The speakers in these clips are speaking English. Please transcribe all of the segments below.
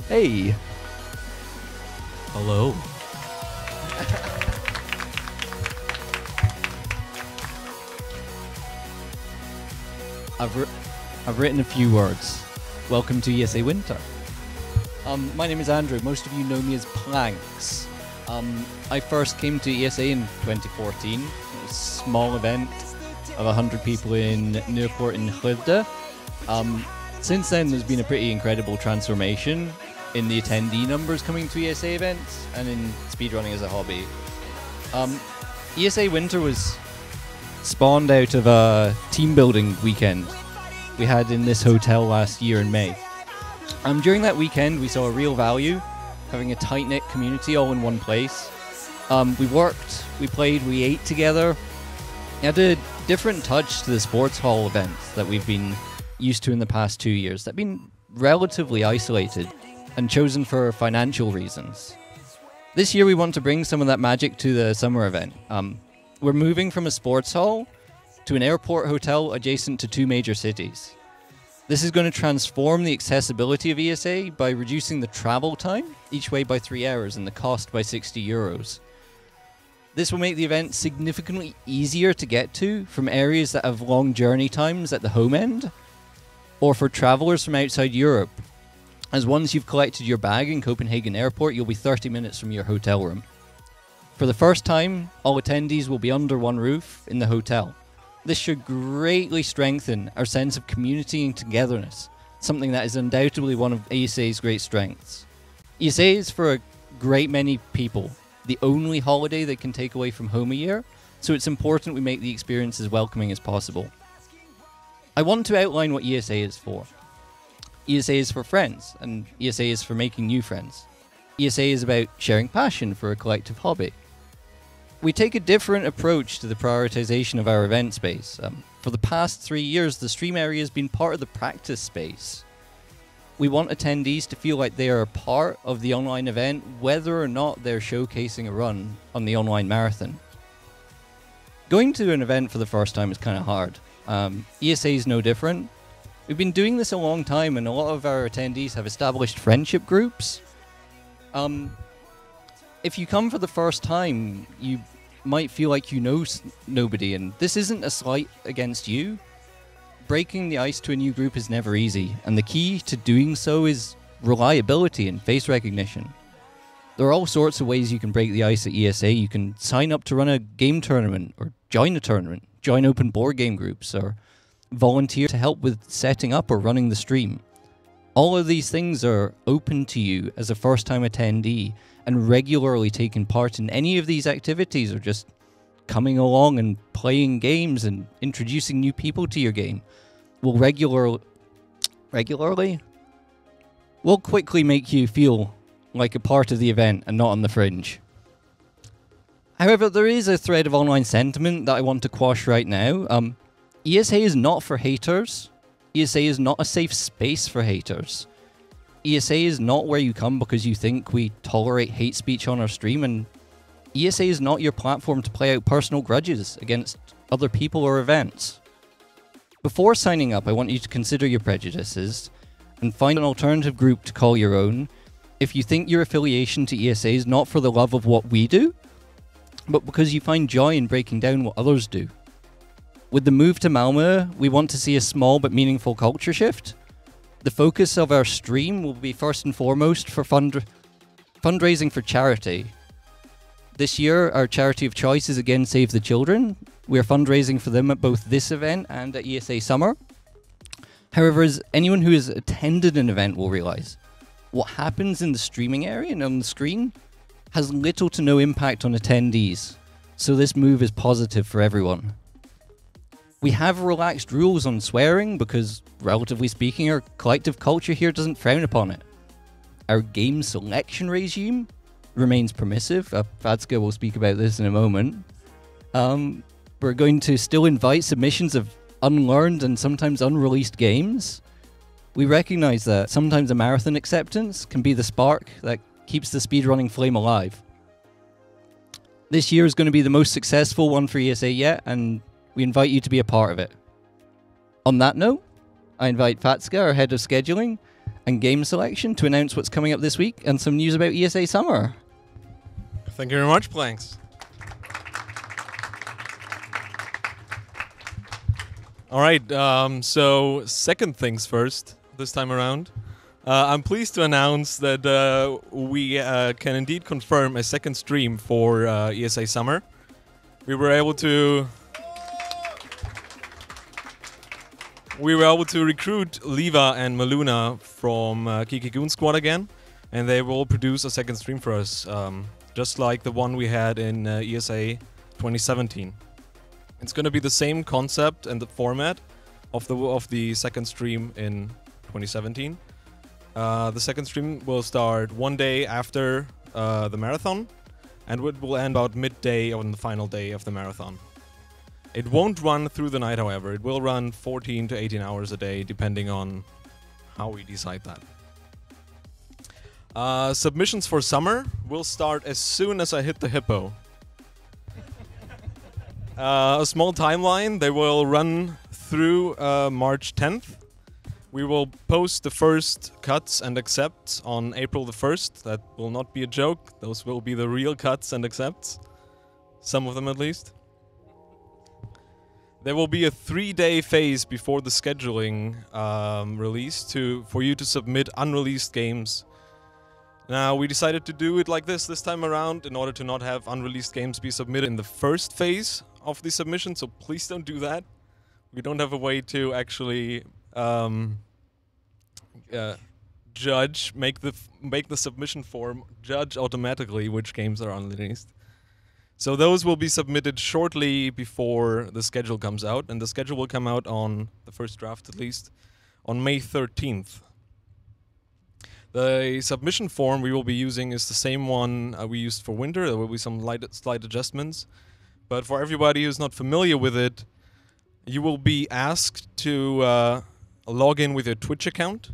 Hey. Hello. I've written a few words. Welcome to ESA Winter. My name is Andrew. Most of you know me as Planks. I first came to ESA in 2014. It was a small event of 100 people in Newport in Växjö. Since then, there's been a pretty incredible transformation in the attendee numbers coming to ESA events and in speedrunning as a hobby. ESA Winter was spawned out of a team building weekend we had in this hotel last year in May. During that weekend, we saw a real value having a tight-knit community all in one place. We worked, we played, we ate together. It had a different touch to the sports hall events that we've been used to in the past 2 years that have been relatively isolated and chosen for financial reasons. This year we want to bring some of that magic to the summer event. We're moving from a sports hall to an airport hotel adjacent to 2 major cities. This is going to transform the accessibility of ESA by reducing the travel time each way by 3 hours and the cost by €60. This will make the event significantly easier to get to from areas that have long journey times at the home end, or for travelers from outside Europe, as once you've collected your bag in Copenhagen Airport, you'll be 30 minutes from your hotel room. For the first time, all attendees will be under one roof in the hotel. This should greatly strengthen our sense of community and togetherness, something that is undoubtedly one of ESA's great strengths. ESA is for a great many people the only holiday they can take away from home a year, so it's important we make the experience as welcoming as possible. I want to outline what ESA is for. ESA is for friends, and ESA is for making new friends. ESA is about sharing passion for a collective hobby. We take a different approach to the prioritization of our event space. For the past 3 years, the stream area has been part of the practice space. We want attendees to feel like they are a part of the online event, whether or not they're showcasing a run on the online marathon. Going to an event for the first time is kind of hard. ESA is no different. We've been doing this a long time, and a lot of our attendees have established friendship groups. If you come for the first time, you might feel like you know nobody, and this isn't a slight against you. Breaking the ice to a new group is never easy, and the key to doing so is reliability and face recognition. There are all sorts of ways you can break the ice at ESA. You can sign up to run a game tournament, or join a tournament, join open board game groups, or volunteer to help with setting up or running the stream. All of these things are open to you as a first-time attendee, and regularly taking part in any of these activities or just coming along and playing games and introducing new people to your game will will quickly make you feel like a part of the event and not on the fringe. However, there is a thread of online sentiment that I want to quash right now. ESA is not for haters. ESA is not a safe space for haters. ESA is not where you come because you think we tolerate hate speech on our stream, and ESA is not your platform to play out personal grudges against other people or events. Before signing up, I want you to consider your prejudices and find an alternative group to call your own if you think your affiliation to ESA is not for the love of what we do, but because you find joy in breaking down what others do. With the move to Malmö, we want to see a small but meaningful culture shift. The focus of our stream will be first and foremost for fundraising for charity. This year, our charity of choice is again Save the Children. We are fundraising for them at both this event and at ESA Summer. However, as anyone who has attended an event will realize, what happens in the streaming area and on the screen has little to no impact on attendees, so this move is positive for everyone. We have relaxed rules on swearing because, relatively speaking, our collective culture here doesn't frown upon it. Our game selection regime remains permissive. Fatzke will speak about this in a moment. We're going to still invite submissions of unlearned and sometimes unreleased games. We recognize that sometimes a marathon acceptance can be the spark that keeps the speedrunning flame alive. This year is going to be the most successful one for ESA yet, and we invite you to be a part of it. On that note, I invite Fatzke, our head of scheduling, and game selection to announce what's coming up this week and some news about ESA Summer. Thank you very much, Planks. All right, so second things first this time around. I'm pleased to announce that we can indeed confirm a second stream for ESA Summer. We were able to recruit Liva and Maluna from Kiki Goon Squad again, and they will produce a second stream for us, just like the one we had in ESA 2017. It's going to be the same concept and the format of the second stream in 2017. The second stream will start one day after the marathon, and it will end about midday on the final day of the marathon. It won't run through the night, however. It will run 14 to 18 hours a day, depending on how we decide that. Submissions for summer will start as soon as I hit the hippo. A small timeline. They will run through March 10th. We will post the first cuts and accepts on April the 1st. That will not be a joke. Those will be the real cuts and accepts. Some of them at least. There will be a 3-day phase before the scheduling release for you to submit unreleased games. Now, we decided to do it like this time around in order to not have unreleased games be submitted in the first phase of the submission, so please don't do that. We don't have a way to actually judge, make the submission form judge automatically which games are unreleased. So those will be submitted shortly before the schedule comes out, and the schedule will come out on the first draft, at least, on May 13th. The submission form we will be using is the same one we used for Winter. There will be some slight adjustments, but for everybody who's not familiar with it, you will be asked to log in with your Twitch account,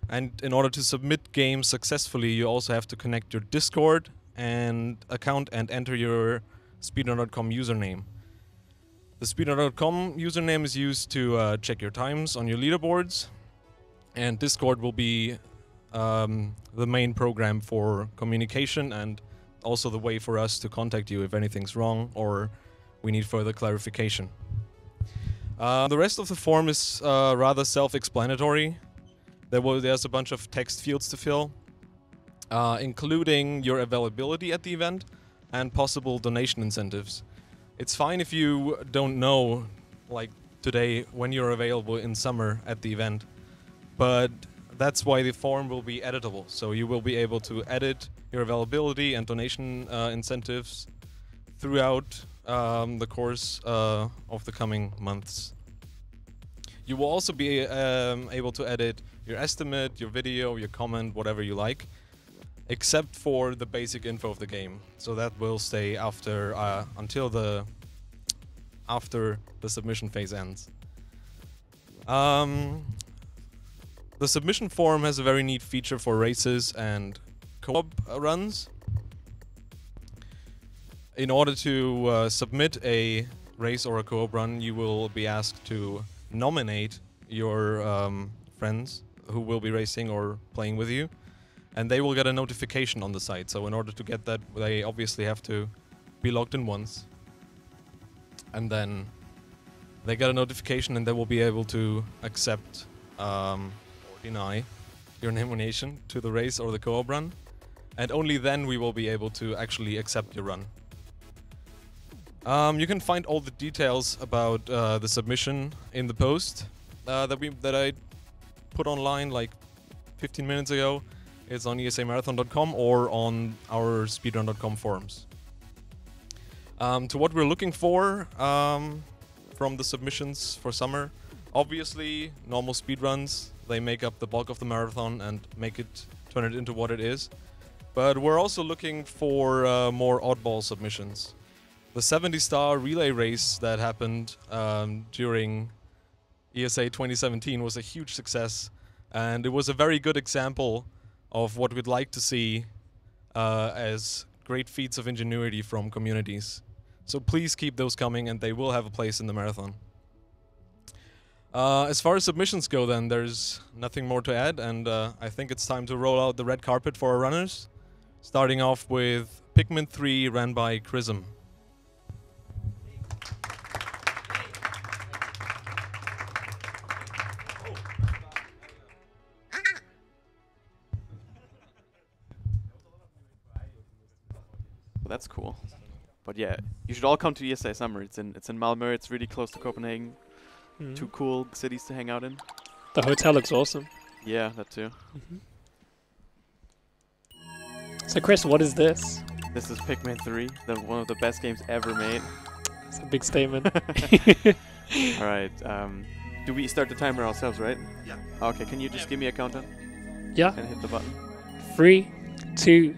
and in order to submit games successfully, you also have to connect your Discord account and enter your speedrun.com username. The speedrun.com username is used to check your times on your leaderboards, and Discord will be the main program for communication and also the way for us to contact you if anything's wrong or we need further clarification. The rest of the form is rather self-explanatory. There's a bunch of text fields to fill, including your availability at the event and possible donation incentives. It's fine if you don't know, like today, when you're available in summer at the event, but that's why the form will be editable. So you will be able to edit your availability and donation incentives throughout the course of the coming months. You will also be able to edit your estimate, your video, your comment, whatever you like, except for the basic info of the game. So that will stay after until after the submission phase ends. The submission form has a very neat feature for races and co-op runs. In order to submit a race or a co-op run, you will be asked to nominate your friends who will be racing or playing with you, and they will get a notification on the site. So in order to get that, they obviously have to be logged in once, and then they get a notification and they will be able to accept or deny your nomination to the race or the co-op run, and only then we will be able to actually accept your run. You can find all the details about the submission in the post that I put online like 15 minutes ago. It's on esamarathon.com or on our speedrun.com forums. To what we're looking for from the submissions for summer, obviously normal speedruns. They make up the bulk of the marathon and turn it into what it is. But we're also looking for more oddball submissions. The 70-star relay race that happened during ESA 2017 was a huge success, and it was a very good example of what we'd like to see as great feats of ingenuity from communities. So please keep those coming, and they will have a place in the marathon. As far as submissions go, then there's nothing more to add, and I think it's time to roll out the red carpet for our runners. Starting off with Pikmin 3, ran by Chrism. Well, that's cool. But yeah, you should all come to ESA Summer. It's in Malmö. It's really close to Copenhagen. Two cool cities to hang out in. The hotel looks awesome. Yeah, that too. So Chris, what is this? This is Pikmin 3, one of the best games ever made. It's a big statement. All right. Do we start the timer ourselves, right? Yeah. Okay. Can you just give me a countdown? Yeah. And hit the button. 3, 2,